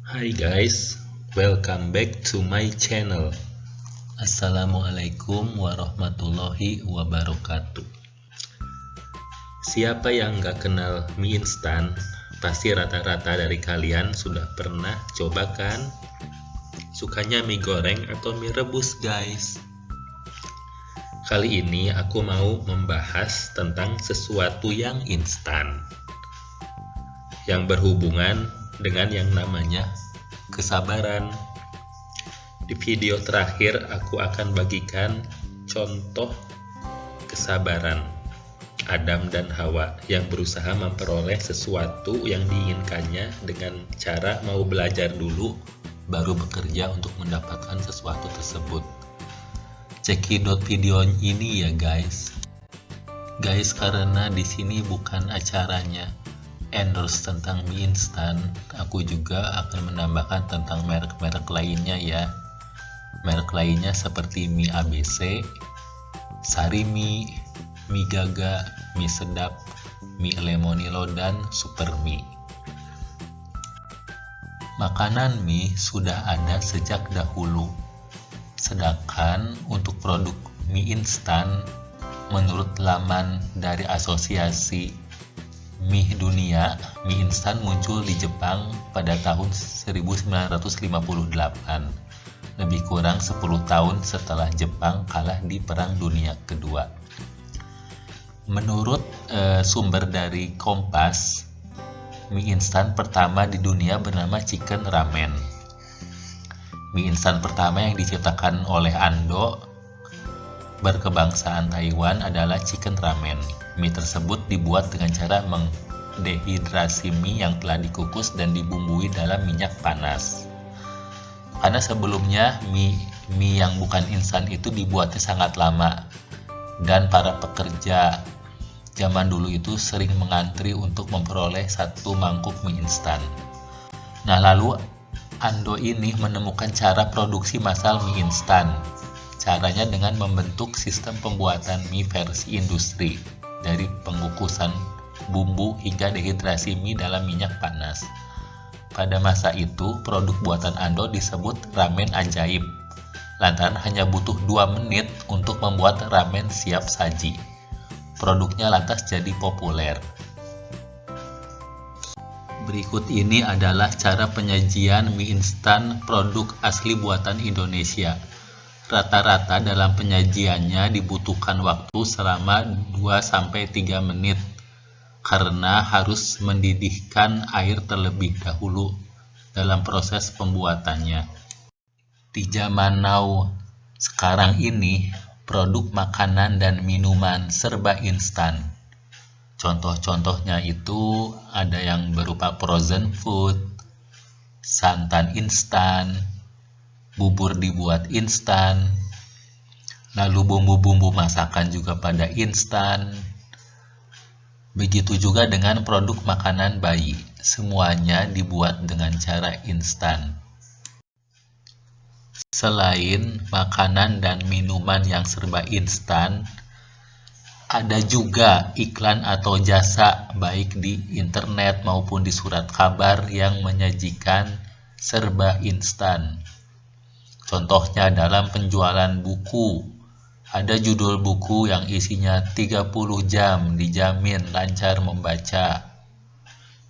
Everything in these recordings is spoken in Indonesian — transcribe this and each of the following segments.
Hi guys, welcome back to my channel. Assalamualaikum warahmatullahi wabarakatuh. Siapa yang nggak kenal mie instan? Pasti rata-rata dari kalian sudah pernah coba kan? Sukanya mie goreng atau mie rebus guys? Kali ini aku mau membahas tentang sesuatu yang instan, yang berhubungan dengan yang namanya kesabaran. Di video terakhir aku akan bagikan contoh kesabaran Adam dan Hawa yang berusaha memperoleh sesuatu yang diinginkannya dengan cara mau belajar dulu baru bekerja untuk mendapatkan sesuatu tersebut. Cekidot video ini ya guys. Karena di sini bukan acaranya endorse tentang mie instan, aku juga akan menambahkan tentang merek-merek lainnya ya. Merek lainnya seperti mie ABC, Sari Mie, mie Gaga, mie sedap, mie lemonilo, dan super mie. Makanan mie sudah ada sejak dahulu, sedangkan untuk produk mie instan, menurut laman dari Asosiasi Mie Dunia, mie instan muncul di Jepang pada tahun 1958, lebih kurang 10 tahun setelah Jepang kalah di Perang Dunia Kedua. Menurut sumber dari Kompas, mie instan pertama di dunia bernama chicken ramen. Mie instan pertama yang diciptakan oleh Ando berkebangsaan Taiwan adalah chicken ramen. Mie tersebut dibuat dengan cara mendehidrasi mie yang telah dikukus dan dibumbui dalam minyak panas. Karena sebelumnya mie yang bukan instan itu dibuatnya sangat lama, dan para pekerja zaman dulu itu sering mengantri untuk memperoleh satu mangkuk mie instan. Nah, lalu Ando ini menemukan cara produksi massal mie instan. Caranya dengan membentuk sistem pembuatan mie versi industri, dari pengukusan bumbu hingga dehidrasi mie dalam minyak panas. Pada masa itu, produk buatan Ando disebut ramen ajaib, lantaran hanya butuh 2 menit untuk membuat ramen siap saji. Produknya lantas jadi populer. Berikut ini adalah cara penyajian mie instan produk asli buatan Indonesia. Rata-rata dalam penyajiannya dibutuhkan waktu selama 2-3 menit karena harus mendidihkan air terlebih dahulu dalam proses pembuatannya. Di zaman now sekarang ini, produk makanan dan minuman serba instan. Contoh-contohnya itu ada yang berupa frozen food, santan instan, bubur dibuat instan, lalu bumbu-bumbu masakan juga pada instan. Begitu juga dengan produk makanan bayi, semuanya dibuat dengan cara instan. Selain makanan dan minuman yang serba instan, ada juga iklan atau jasa baik di internet maupun di surat kabar yang menyajikan serba instan. Contohnya dalam penjualan buku, ada judul buku yang isinya 30 jam dijamin lancar membaca.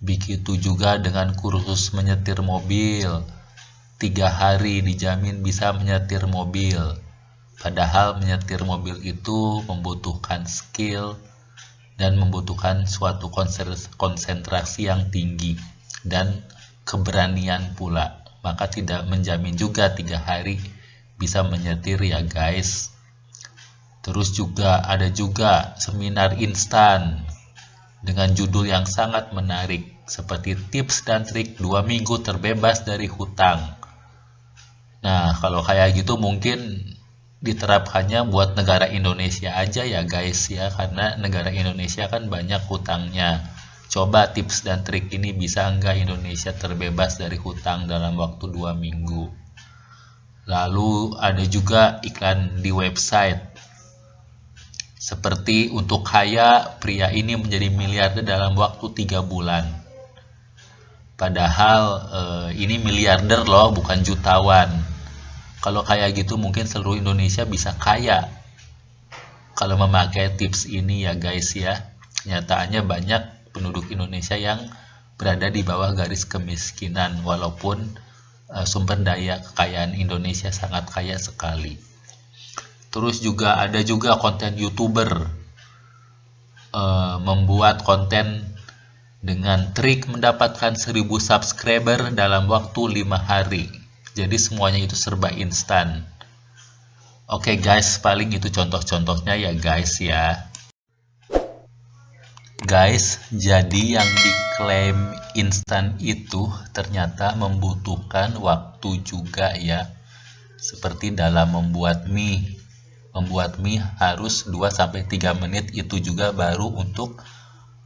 Begitu juga dengan kursus menyetir mobil, 3 hari dijamin bisa menyetir mobil. Padahal menyetir mobil itu membutuhkan skill dan membutuhkan suatu konsentrasi yang tinggi dan keberanian pula. Maka tidak menjamin juga 3 hari bisa menyetir ya guys. Terus juga ada juga seminar instan dengan judul yang sangat menarik seperti tips dan trik 2 minggu terbebas dari hutang. Nah, kalau kayak gitu mungkin diterapkannya buat negara Indonesia aja ya guys ya, karena negara Indonesia kan banyak hutangnya. Coba tips dan trik ini bisa nggak Indonesia terbebas dari hutang dalam waktu 2 minggu. Lalu ada juga iklan di website seperti untuk kaya, pria ini menjadi miliarder dalam waktu 3 bulan. Padahal ini miliarder loh, bukan jutawan. Kalau kayak gitu mungkin seluruh Indonesia bisa kaya kalau memakai tips ini ya guys ya. Nyataannya banyak penduduk Indonesia yang berada di bawah garis kemiskinan, walaupun sumber daya kekayaan Indonesia sangat kaya sekali. Terus juga ada juga konten YouTuber membuat konten dengan trik mendapatkan 1000 subscriber dalam waktu 5 hari. Jadi semuanya itu serba instan. Oke guys, paling itu contoh-contohnya ya guys ya. Guys, jadi yang diklaim instan itu ternyata membutuhkan waktu juga ya. Seperti dalam membuat mie. Membuat mie harus 2-3 menit, itu juga baru untuk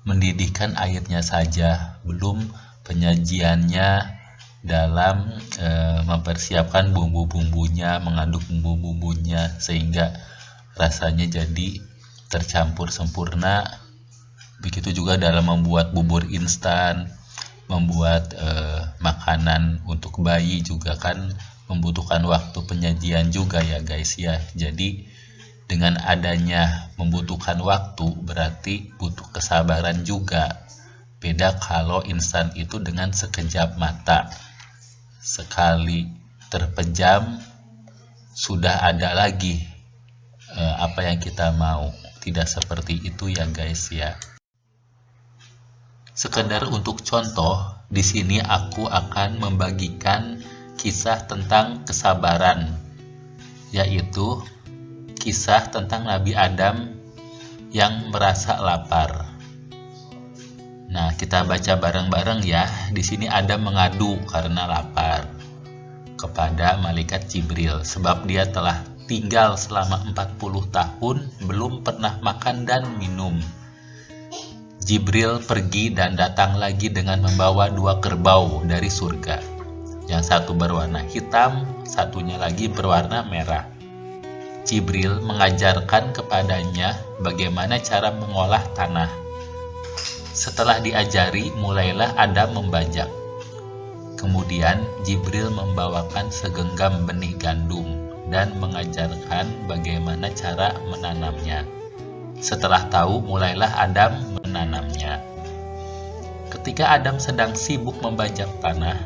mendidihkan airnya saja, belum penyajiannya dalam mempersiapkan bumbu-bumbunya, mengaduk bumbu-bumbunya sehingga rasanya jadi tercampur sempurna. Begitu juga dalam membuat bubur instan, membuat makanan untuk bayi juga kan membutuhkan waktu penyajian juga ya guys ya. Jadi dengan adanya membutuhkan waktu berarti butuh kesabaran juga. Beda kalau instan itu dengan sekejap mata. Sekali terpejam sudah ada lagi apa yang kita mau. Tidak seperti itu ya guys ya. Sekedar untuk contoh, di sini aku akan membagikan kisah tentang kesabaran, yaitu kisah tentang Nabi Adam yang merasa lapar. Nah, kita baca bareng-bareng ya. Di sini Adam mengadu karena lapar kepada malaikat Jibril, sebab dia telah tinggal selama 40 tahun belum pernah makan dan minum. Jibril pergi dan datang lagi dengan membawa 2 kerbau dari surga. Yang satu berwarna hitam, satunya lagi berwarna merah. Jibril mengajarkan kepadanya bagaimana cara mengolah tanah. Setelah diajari, mulailah Adam membajak. Kemudian Jibril membawakan segenggam benih gandum dan mengajarkan bagaimana cara menanamnya. Setelah tahu, mulailah Adam menanamnya. Ketika Adam sedang sibuk membajak tanah,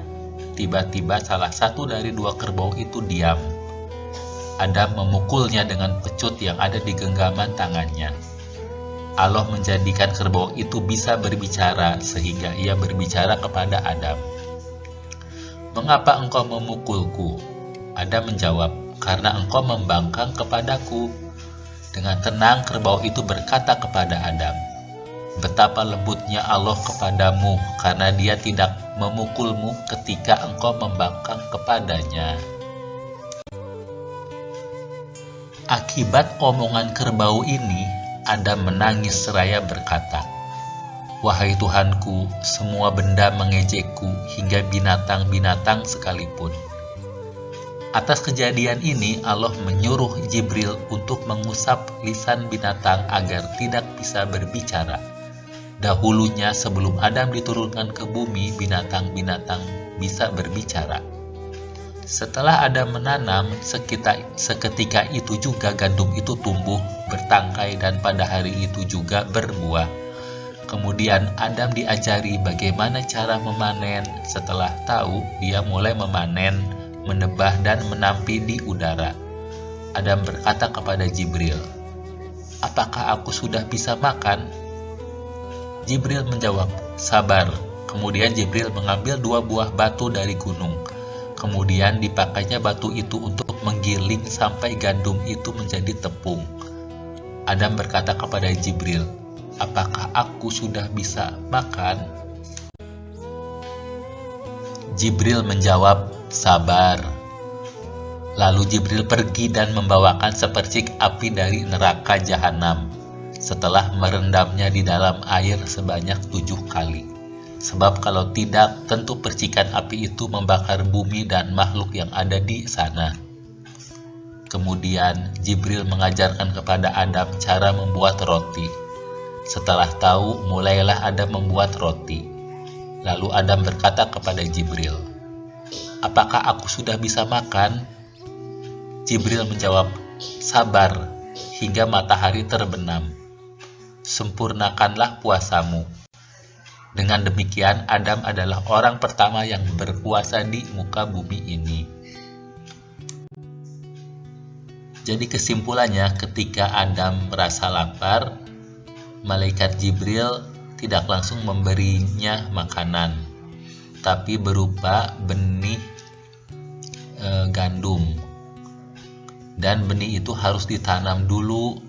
tiba-tiba salah satu dari 2 kerbau itu diam. Adam memukulnya dengan pecut yang ada di genggaman tangannya. Allah menjadikan kerbau itu bisa berbicara sehingga ia berbicara kepada Adam. "Mengapa engkau memukulku?" Adam menjawab, "Karena engkau membangkang kepadaku." Dengan tenang kerbau itu berkata kepada Adam, "Betapa lembutnya Allah kepadamu karena dia tidak memukulmu ketika engkau membangkang kepadanya." Akibat omongan kerbau ini, Adam menangis seraya berkata, "Wahai Tuhanku, semua benda mengejekku hingga binatang-binatang sekalipun." Atas kejadian ini, Allah menyuruh Jibril untuk mengusap lisan binatang agar tidak bisa berbicara. Dahulunya sebelum Adam diturunkan ke bumi, binatang-binatang bisa berbicara. Setelah Adam menanam, seketika itu juga gandum itu tumbuh, bertangkai, dan pada hari itu juga berbuah. Kemudian Adam diajari bagaimana cara memanen. Setelah tahu, dia mulai memanen, menebah, dan menampi di udara. Adam berkata kepada Jibril, "Apakah aku sudah bisa makan?" Jibril menjawab, "Sabar." Kemudian Jibril mengambil 2 buah batu dari gunung. Kemudian dipakainya batu itu untuk menggiling sampai gandum itu menjadi tepung. Adam berkata kepada Jibril, "Apakah aku sudah bisa makan?" Jibril menjawab, "Sabar." Lalu Jibril pergi dan membawakan sepercik api dari neraka jahanam, setelah merendamnya di dalam air sebanyak 7 kali. Sebab kalau tidak, tentu percikan api itu membakar bumi dan makhluk yang ada di sana. Kemudian Jibril mengajarkan kepada Adam cara membuat roti. Setelah tahu, mulailah Adam membuat roti. Lalu Adam berkata kepada Jibril, "Apakah aku sudah bisa makan?" Jibril menjawab, "Sabar hingga matahari terbenam. Sempurnakanlah puasamu." Dengan demikian, Adam adalah orang pertama yang berpuasa di muka bumi ini. Jadi kesimpulannya, ketika Adam merasa lapar, malaikat Jibril tidak langsung memberinya makanan, tapi berupa benih gandum. Dan benih itu harus ditanam dulu,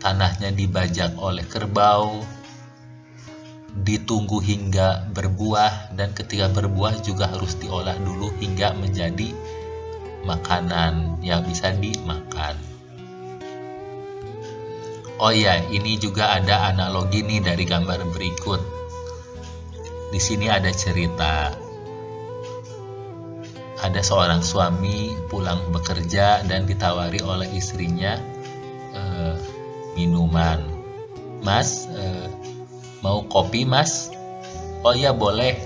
tanahnya dibajak oleh kerbau, ditunggu hingga berbuah, dan ketika berbuah juga harus diolah dulu hingga menjadi makanan yang bisa dimakan. Oh ya, ini juga ada analogi nih dari gambar berikut. Di sini ada cerita. Ada seorang suami pulang bekerja dan ditawari oleh istrinya minuman. "Mas, mau kopi, Mas?" "Oh ya, boleh."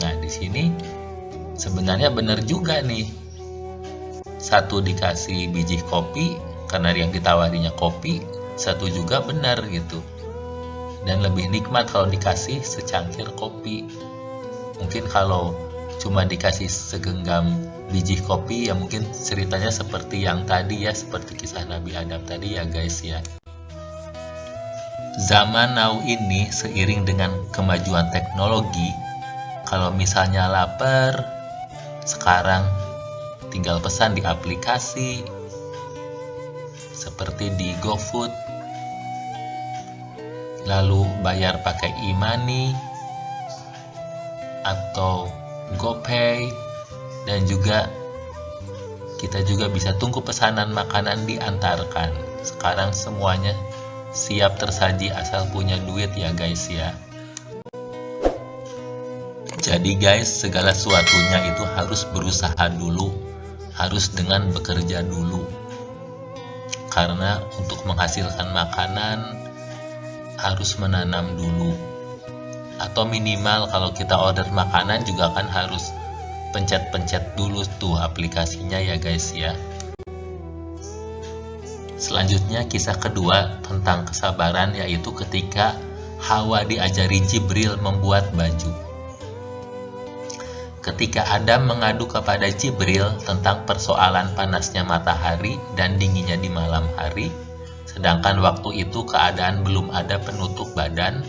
Nah, di sini sebenarnya benar juga nih. Satu dikasih biji kopi karena yang ditawarinya kopi, satu juga benar gitu. Dan lebih nikmat kalau dikasih secangkir kopi. Mungkin kalau cuma dikasih segenggam biji kopi, ya mungkin ceritanya seperti yang tadi ya, seperti kisah Nabi Adam tadi ya guys ya. Zaman now ini seiring dengan kemajuan teknologi, kalau misalnya lapar, sekarang tinggal pesan di aplikasi seperti di GoFood, lalu bayar pakai e-money atau GoPay, dan juga kita juga bisa tunggu pesanan makanan diantarkan. Sekarang semuanya siap tersaji asal punya duit ya guys ya. Jadi guys, segala sesuatunya itu harus berusaha dulu, harus dengan bekerja dulu. Karena untuk menghasilkan makanan harus menanam dulu. Atau minimal kalau kita order makanan juga kan harus pencet-pencet dulu tuh aplikasinya ya guys ya. Selanjutnya kisah kedua tentang kesabaran, yaitu ketika Hawa diajari Jibril membuat baju. Ketika Adam mengadu kepada Jibril tentang persoalan panasnya matahari dan dinginnya di malam hari, sedangkan waktu itu keadaan belum ada penutup badan,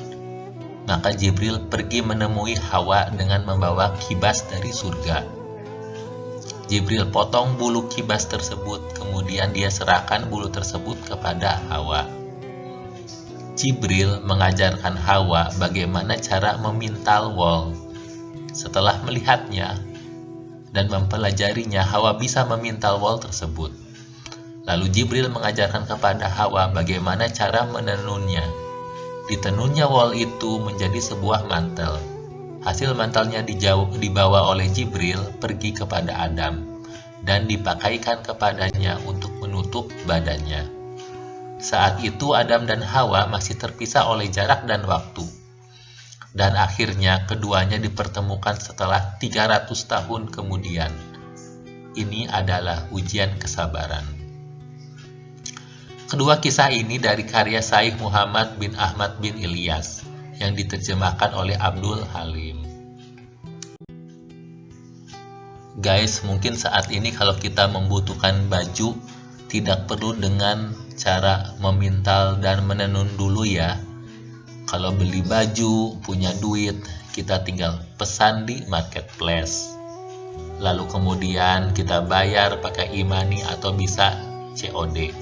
maka Jibril pergi menemui Hawa dengan membawa kibas dari surga. Jibril potong bulu kibas tersebut, kemudian dia serahkan bulu tersebut kepada Hawa. Jibril mengajarkan Hawa bagaimana cara memintal wol. Setelah melihatnya dan mempelajarinya, Hawa bisa memintal wol tersebut. Lalu Jibril mengajarkan kepada Hawa bagaimana cara menenunnya. Ditenunnya wol itu menjadi sebuah mantel. Hasil mantelnya dibawa oleh Jibril pergi kepada Adam dan dipakaikan kepadanya untuk menutup badannya. Saat itu Adam dan Hawa masih terpisah oleh jarak dan waktu. Dan akhirnya keduanya dipertemukan setelah 300 tahun kemudian. Ini adalah ujian kesabaran. Kedua kisah ini dari karya Syekh Muhammad bin Ahmad bin Ilyas yang diterjemahkan oleh Abdul Halim. Guys, mungkin saat ini kalau kita membutuhkan baju, tidak perlu dengan cara memintal dan menenun dulu ya. Kalau beli baju, punya duit, kita tinggal pesan di marketplace. Lalu kemudian kita bayar pakai e-money atau bisa COD.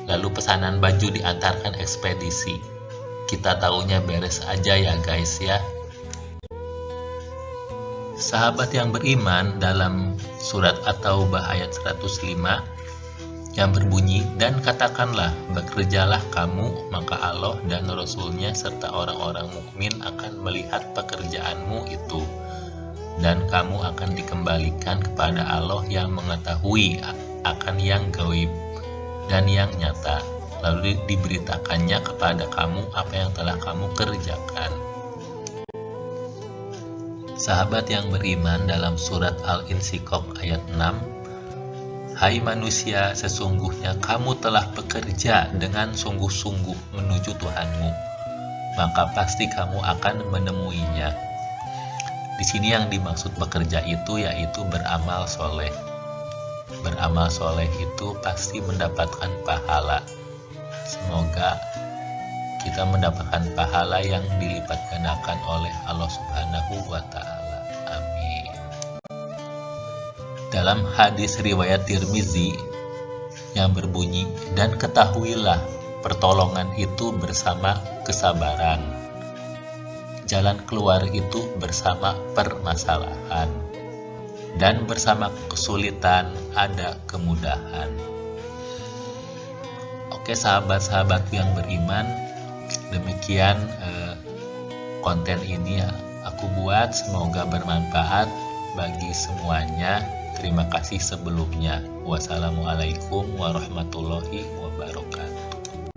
Lalu pesanan baju diantarkan ekspedisi. Kita taunya beres aja ya guys ya. Sahabat yang beriman, dalam surat At-Taubah ayat 105 yang berbunyi, "Dan katakanlah, bekerjalah kamu, maka Allah dan Rasul-Nya serta orang-orang mukmin akan melihat pekerjaanmu itu, dan kamu akan dikembalikan kepada Allah yang mengetahui akan yang gaib dan yang nyata, lalu diberitakannya kepada kamu apa yang telah kamu kerjakan." Sahabat yang beriman, dalam surat Al-Insyiqaq ayat 6, "Hai manusia, sesungguhnya kamu telah bekerja dengan sungguh-sungguh menuju Tuhanmu, maka pasti kamu akan menemuinya." Di sini yang dimaksud bekerja itu yaitu beramal soleh. Beramal soleh itu pasti mendapatkan pahala. Semoga kita mendapatkan pahala yang dilipat gandakan oleh Allah Subhanahu wa Ta'ala. Amin. Dalam hadis riwayat Tirmizi yang berbunyi, "Dan ketahuilah, pertolongan itu bersama kesabaran. Jalan keluar itu bersama permasalahan. Dan bersama kesulitan ada kemudahan." Oke sahabat-sahabat yang beriman, demikian konten ini aku buat, semoga bermanfaat bagi semuanya. Terima kasih sebelumnya. Wassalamualaikum warahmatullahi wabarakatuh.